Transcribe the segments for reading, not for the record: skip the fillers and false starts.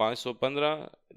515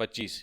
25،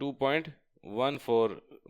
2.14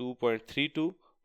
2.32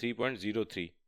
3.03،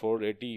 480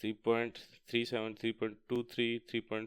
3.37، 3.23،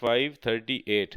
538.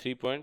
3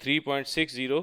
3.60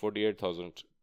48,000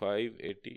580،